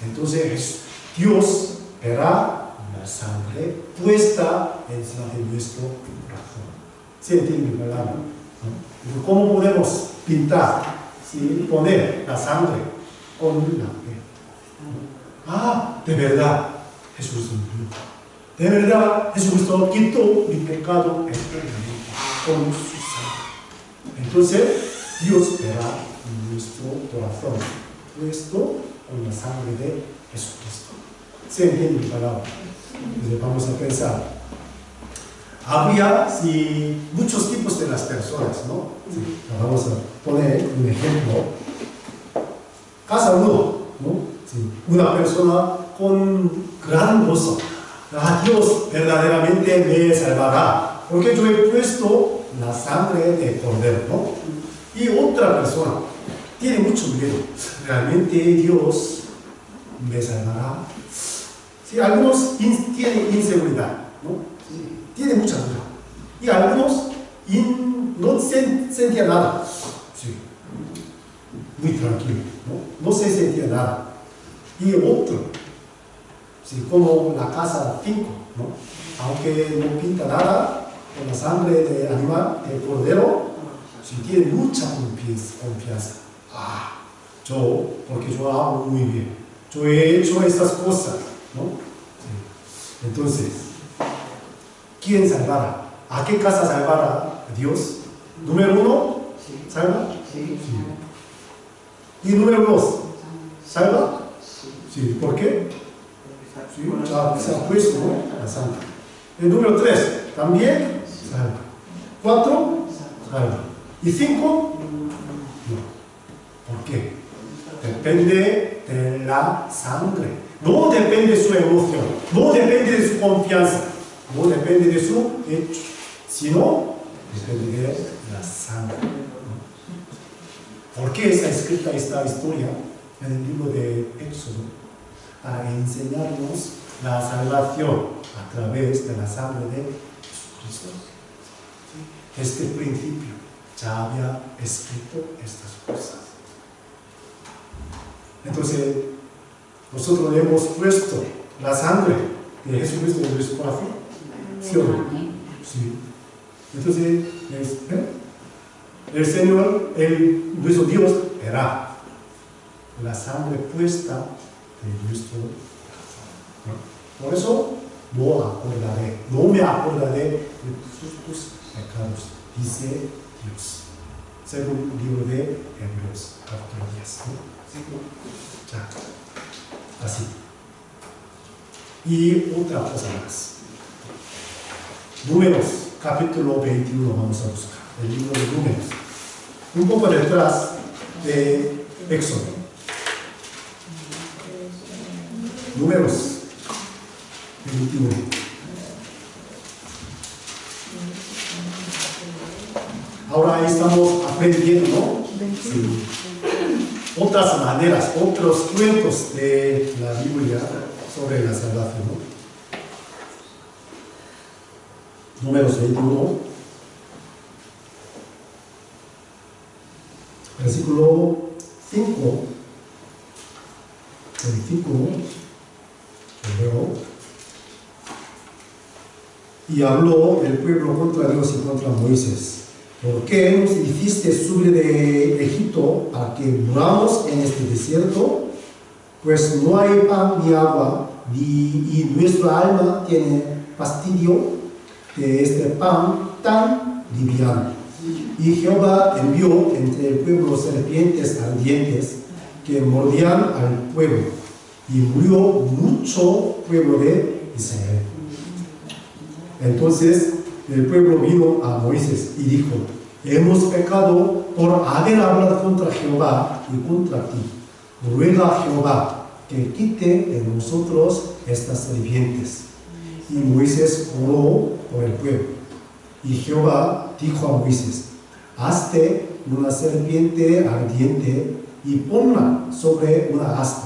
Entonces, Dios verá la sangre puesta encima de nuestro corazón. ¿Se entiende mi palabra? ¿No? ¿Cómo podemos pintar? ¿Sí? Poner la sangre con la fe. Ah, de verdad, Jesús murió. De verdad, Jesucristo quitó mi pecado eternamente con su sangre. Entonces, Dios verá nuestro corazón puesto con la sangre de Jesucristo. ¿Se entiende mi palabra? Entonces, vamos a pensar. Había muchos tipos de las personas, ¿no? Sí. Vamos a poner un ejemplo. Casa uno, ¿no? Sí. Una persona con gran gozo. Ah, Dios verdaderamente me salvará, porque yo he puesto la sangre de Cordero, ¿no? Y otra persona tiene mucho miedo. ¿Realmente Dios me salvará? Sí, algunos tienen inseguridad, ¿no? Tiene mucha duda. Y algunos no sentían nada. Sí. Muy tranquilo, ¿no? No se sentía nada. Y otro, sí, como la casa 5, ¿no? Aunque no pinta nada con la sangre de animal, de cordero, sí, tiene mucha confianza. Ah, porque yo hago muy bien. Yo he hecho estas cosas, ¿no? Sí. Entonces, ¿quién salvará? ¿A qué casa salvará Dios? Número 1, ¿salva? Sí. Y número 2, ¿salva? Sí. ¿Por qué? Sí, ya se ha puesto, ¿no? La sangre. El número 3, también salva. 4, salva. ¿Y 5? No. ¿Por qué? Depende de la sangre. No depende de su emoción. No depende de su confianza. No depende de su hecho, sino depende de la sangre. ¿Por qué está escrita esta historia en el libro de Éxodo? Para enseñarnos la salvación a través de la sangre de Jesucristo. Desde el principio ya había escrito estas cosas. Entonces, nosotros le hemos puesto la sangre de Jesucristo en nuestro corazón. ¿Sí o no? Sí. Entonces, el Señor, nuestro Dios, verá la sangre puesta en nuestro corazón. Por eso, no me acordaré de tus pecados, dice Dios. Según el libro de Hebreos, capítulo 10. ¿No? Ya. Así. Y otra cosa más. Números, capítulo 21, vamos a buscar. El libro de Números. Un poco detrás de Éxodo. Números 21. Ahora estamos aprendiendo, ¿no? Sí. Otras maneras, otros cuentos de la Biblia sobre la salvación, ¿no? Números 21, versículo 5, y habló el pueblo contra Dios y contra Moisés. ¿Por qué nos hiciste subir de Egipto para que muramos en este desierto? Pues no hay pan ni agua, y nuestra alma tiene fastidio de este pan tan liviano. Y Jehová envió entre el pueblo serpientes ardientes que mordían al pueblo, y murió mucho pueblo de Israel. Entonces el pueblo vino a Moisés y dijo: hemos pecado por haber hablado contra Jehová y contra ti. Ruega a Jehová que quite de nosotros estas serpientes. Y Moisés oró por el pueblo. Y Jehová dijo a Moisés: hazte una serpiente ardiente y ponla sobre una asta.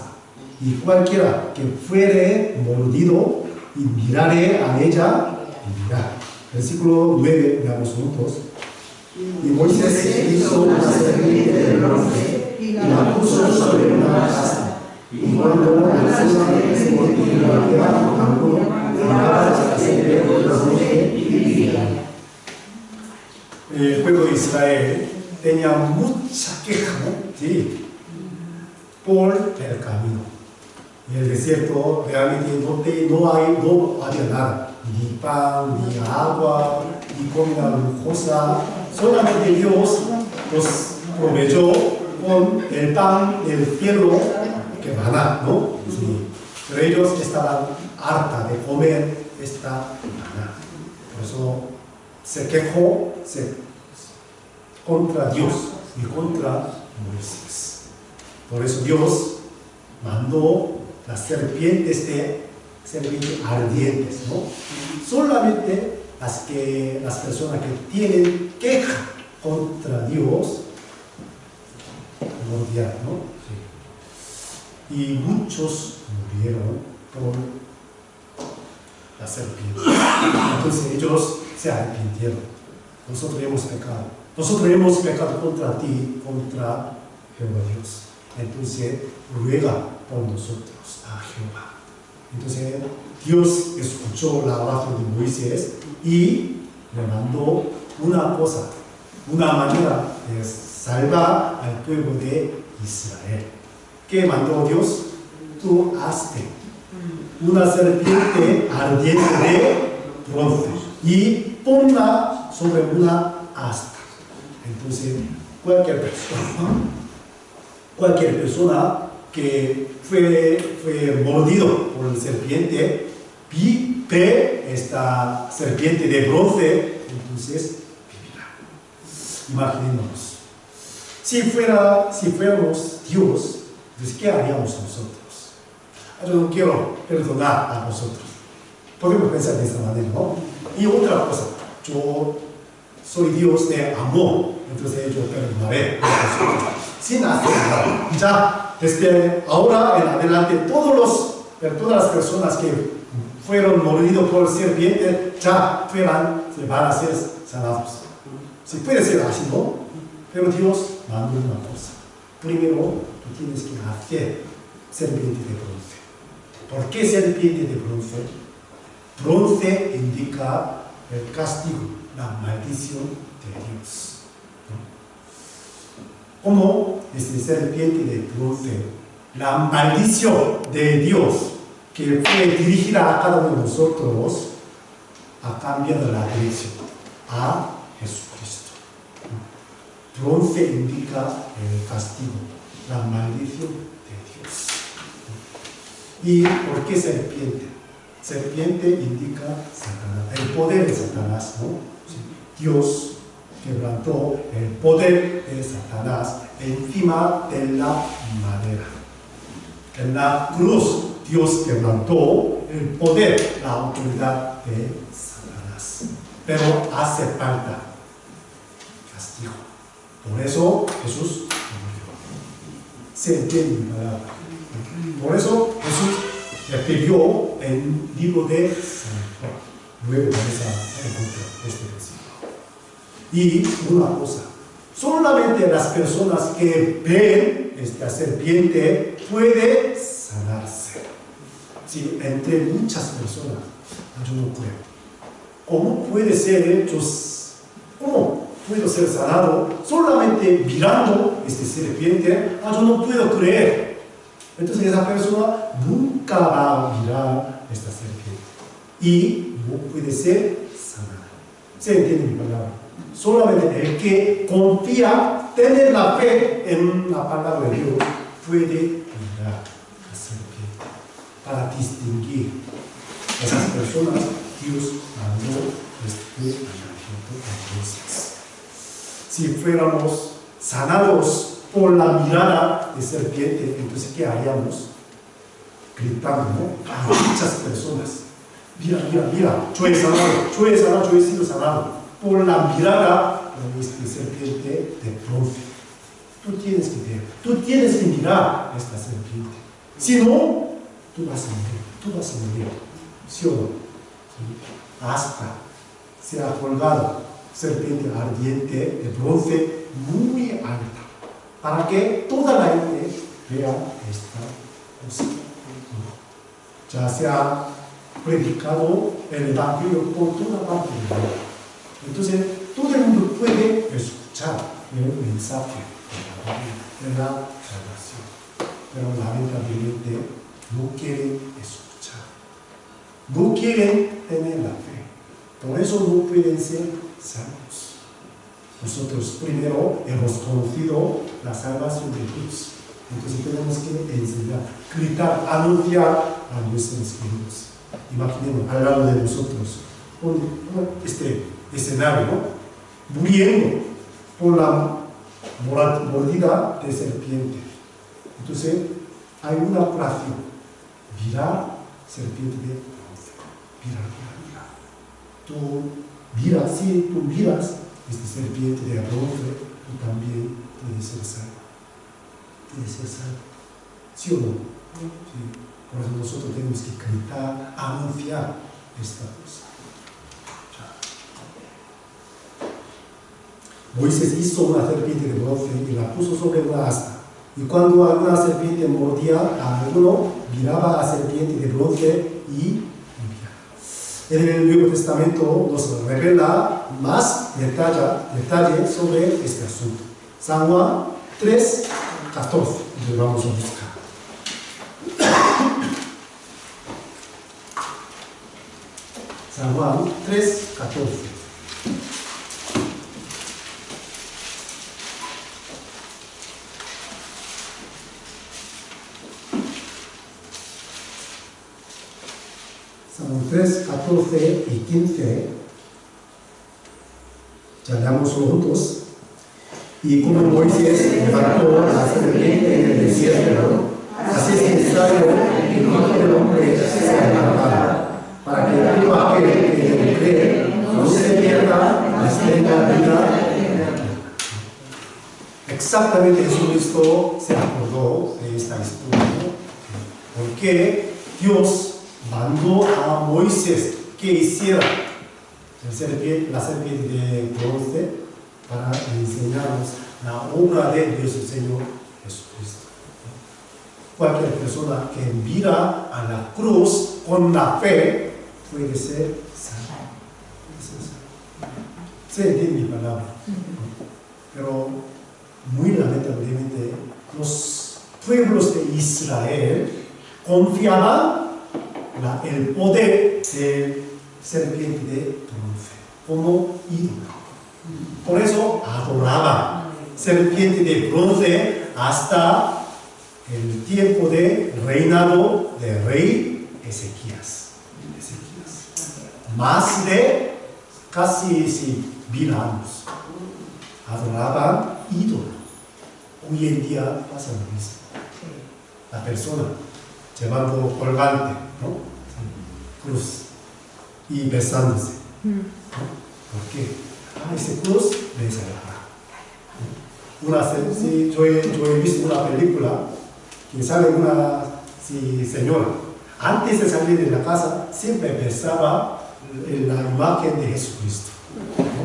Y cualquiera que fuere mordido y mirare a ella, vivirá. Versículo 9, veamos juntos. Y Moisés hizo una serpiente de bronce y la puso sobre una asta. Y cuando la persona se mordiera alguno, miraba la serpiente de bronce y vivía. El pueblo de Israel tenía mucha queja, ¿no? Sí, por el camino. En el desierto realmente no había nada, ni pan, ni agua, ni comida lujosa. Solamente Dios nos proveyó con el pan del cielo que maná, ¿no? Sí. Pero ellos estaban hartos de comer esta maná. Por eso se quejó contra Dios y contra Moisés. Por eso Dios mandó las serpientes ardientes, ¿no? Solamente las personas que tienen queja contra Dios mordían, ¿no? Sí. Y muchos murieron por la serpiente. Entonces ellos se arrepintieron. Nosotros hemos pecado contra ti, contra Jehová Dios. Entonces ruega por nosotros a Jehová. Entonces Dios escuchó la oración de Moisés y le mandó una cosa, una manera de salvar al pueblo de Israel. ¿Qué mandó Dios? Tú hazte una serpiente ardiente de bronce y ponla sobre una asta. Entonces cualquier persona que fue mordido por la serpiente, ve esta serpiente de bronce, entonces vivirá. Imaginémonos. Si fuéramos Dios, pues ¿qué haríamos nosotros? Yo no quiero perdonar a nosotros. Podemos pensar de esta manera, ¿no? Y otra cosa, yo soy Dios de amor, entonces yo perdonaré a vosotros sin hacer nada. Ya, desde ahora en adelante, todas las personas que fueron mordidos por serpiente ya se van a ser sanados. Si puede ser así, ¿no? Pero Dios mandó una cosa. Primero, tú tienes que hacer serpiente de bronce. ¿Por qué serpiente de bronce? Bronce indica el castigo, la maldición de Dios. Como serpiente de bronce, la maldición de Dios que fue dirigida a cada uno de nosotros ha cambiado la dirección a Jesucristo. Bronce indica el castigo, la maldición de Dios. ¿Y por qué serpiente? Serpiente indica Satanás, el poder de Satanás, ¿no? Dios quebrantó el poder de Satanás encima de la madera. En la cruz, Dios quebrantó el poder, la autoridad de Satanás. Pero hace falta castigo. Por eso Jesús murió. Se entiende mi palabra. Por eso Jesús le pidió el libro de San Juan. Luego vamos a encontrar este versículo. Y una cosa, solamente las personas que ven esta serpiente pueden sanarse. Sí, entre muchas personas, yo no puedo. ¿Cómo puede ser cómo puedo ser sanado solamente mirando esta serpiente? Yo no puedo creer. Entonces esa persona nunca va a mirar esta serpiente y no puede ser sanada. ¿Se entiende mi palabra? Solamente el que confía, tiene la fe en la palabra de Dios, puede mirar la serpiente. para distinguir esas personas. Dios mandó este mandamiento a Moisés. Si fuéramos sanados por la mirada de serpiente, entonces ¿qué haríamos? Gritando, ¿no? A muchas personas. Mira, mira, mira, yo he sanado, yo he sanado, yo he sido sanado. Por la mirada de este serpiente de bronce. Tú tienes que ver, tú tienes que mirar a esta serpiente. Si no, tú vas a morir, ¿sí o no? ¿Sí? Hasta se ha colgado serpiente ardiente de bronce muy alta, para que toda la gente vea esta cosa. Ya se ha predicado el Evangelio por toda parte del mundo. Entonces, todo el mundo puede escuchar el mensaje de la salvación, pero lamentablemente no quieren escuchar, no quieren tener la fe, por eso no pueden ser salvos. Nosotros primero hemos conocido la salvación de Dios, entonces tenemos que enseñar, gritar, anunciar a nuestros hijos. Imaginemos al lado de nosotros este escenario, ¿no? Muriendo por la mordida de serpiente. Entonces hay una oración: mira, serpiente de bronce, mira, mira, mira. Tú miras, si tú miras esta serpiente de bronce, tú también puedes ser salvo. Puedes ser salvo, ¿sí o no? Sí. Por eso nosotros tenemos que gritar, anunciar esta cosa. Moisés hizo una serpiente de bronce y la puso sobre una asta. Y cuando alguna serpiente mordía a alguno, miraba a la serpiente de bronce y vivía. En el Nuevo Testamento nos revela más detalle sobre este asunto. San Juan 3:14. Vamos a buscar. San Juan 3:14. San 3, 14 y 15. Ya leámoslo juntos. Y como Moisés levantó la serpiente en el desierto, así es necesario que el Hijo del Hombre sea levantado, para que todo aquel que en él cree no se pierda, mas tenga vida eterna. Exactamente Jesucristo se acordó de esta historia, ¿no? Porque Dios mandó a Moisés que hiciera la serpiente de bronce para enseñarnos la obra de Dios el Señor Jesucristo. Cualquier persona que mira a la cruz con la fe puede ser salvo. Se entiende mi palabra. Pero muy lamentablemente los pueblos de Israel confiaban el poder de serpiente de bronce como ídolo. Por eso adoraban serpiente de bronce hasta el tiempo de reinado del rey Ezequías. Más de casi 1000 años adoraban ídolo. Hoy en día pasa lo mismo. La persona llevando colgante, ¿no? Cruz y besándose, ¿no? ¿Por qué? Ese cruz me salvará. Yo he visto una película que sale una señora, antes de salir de la casa siempre besaba la imagen de Jesucristo, ¿no?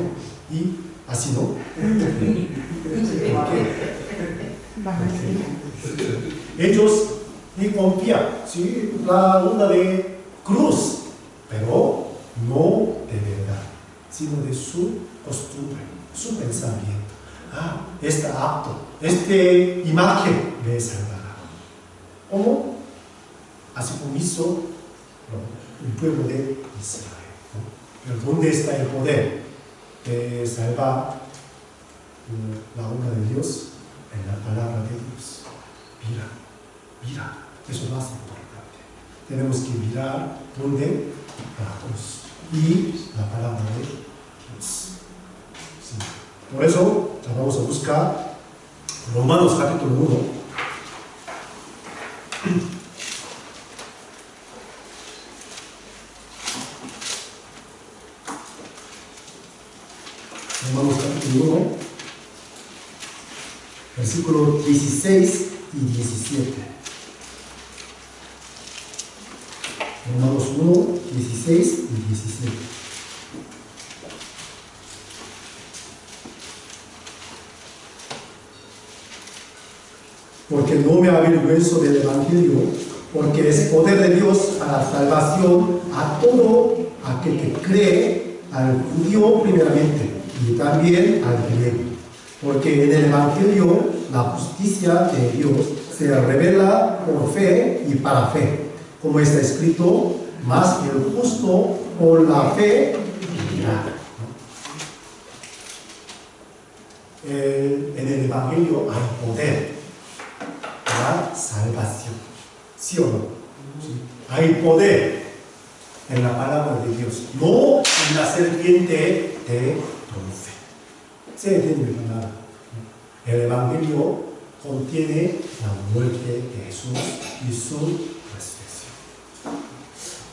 Y así, ¿no? ¿Por qué? Ellos ni confían, ¿sí? La onda de cruz, pero no de verdad, sino de su costumbre, su pensamiento. Este acto, esta imagen me salvará. ¿Cómo? Así como hizo el pueblo de Israel, ¿no? Pero ¿dónde está el poder de salvar la obra de Dios? En la palabra de Dios. Mira, eso es más importante. tenemos que mirar ¿dónde? A la cruz y la palabra de Dios. Sí. Por eso vamos a buscar Romanos capítulo 1. Romanos capítulo 1, versículos 16 y 17. Romanos 1, 16 y 17. Porque no me avergüenzo del Evangelio, porque es poder de Dios para la salvación a todo aquel que cree, al judío primeramente y también al griego. Porque en el Evangelio la justicia de Dios se revela por fe y para fe, como está escrito, mas el justo por la fe vivirá. En el Evangelio hay poder para salvación, ¿sí o no? ¿Sí? Hay poder en la palabra de Dios, no en la serpiente de bronce. ¿Se entiende mi palabra? El Evangelio contiene la muerte de Jesús y su resurrección.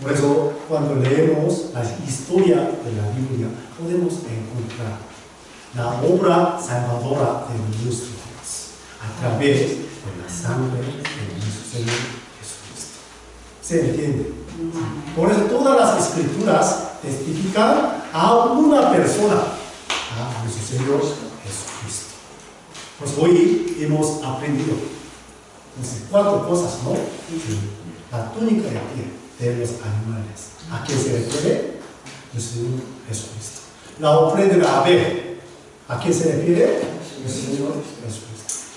Por eso, cuando leemos la historia de la Biblia, podemos encontrar la obra salvadora de nuestro Dios a través de la sangre de nuestro Señor Jesucristo. ¿Se entiende? Por eso todas las escrituras testifican a una persona, a nuestro Señor Jesucristo. Pues hoy hemos aprendido cuatro cosas, ¿no? La túnica de piel de los animales. ¿A quién se refiere? Nuestro Señor Jesucristo. La ofrenda de Abel. ¿A quién se refiere? Nuestro Señor Jesucristo.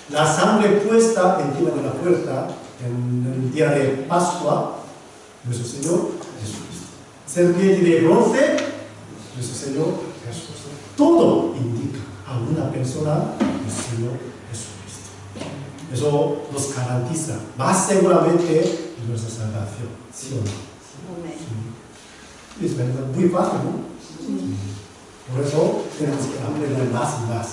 La sangre puesta encima de la puerta en el día de Pascua, nuestro Señor Jesucristo. Serpiente de bronce, nuestro Señor Jesucristo. Todo indica a una persona, nuestro Señor Jesucristo. Eso nos garantiza más seguramente nuestra salvación. ¿Sí o no? Sí. Es verdad, muy fácil, ¿no? Sí. Por eso tenemos que aprender más y más,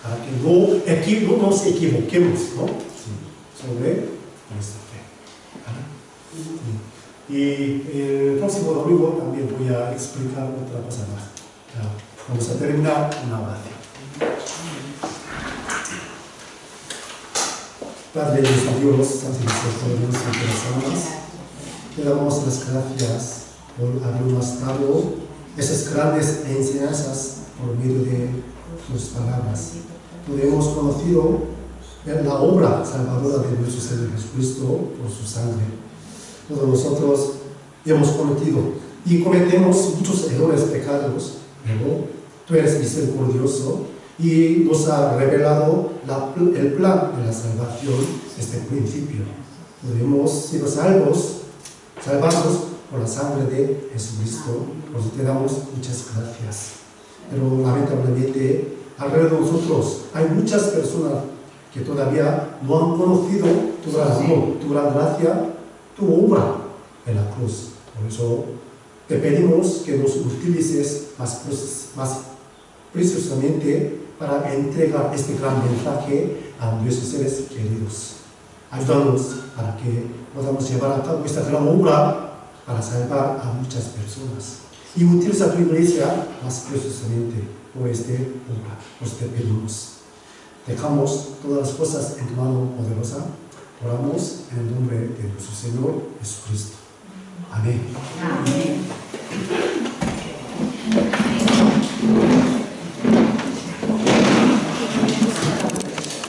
para que no nos equivoquemos, ¿no? Sí. Sobre nuestra fe. Sí. Y el próximo domingo también voy a explicar otra cosa más. Vamos a terminar una oración. Padre de Dios, santificado Dios, te damos las gracias por habernos dado esas grandes enseñanzas por medio de tus palabras. Hemos conocido la obra salvadora de nuestro Señor Jesucristo por su sangre. Todos nosotros hemos cometido y cometemos muchos errores, pecados, pero tú eres misericordioso y nos ha revelado el plan de la salvación desde el principio. Podemos ser salvados por la sangre de Jesucristo. Por eso te damos muchas gracias. Pero lamentablemente, alrededor de nosotros hay muchas personas que todavía no han conocido tu gran amor, tu gran gracia, tu obra en la cruz. Por eso te pedimos que nos utilices más preciosamente para entregar este gran mensaje a nuestros seres queridos. Ayúdanos para que podamos llevar a cabo esta gran obra para salvar a muchas personas. Y utiliza tu iglesia más preciosamente por esta obra. Nos te pedimos. Dejamos todas las cosas en tu mano poderosa. Oramos en el nombre de nuestro Señor Jesucristo. Amén. Amén.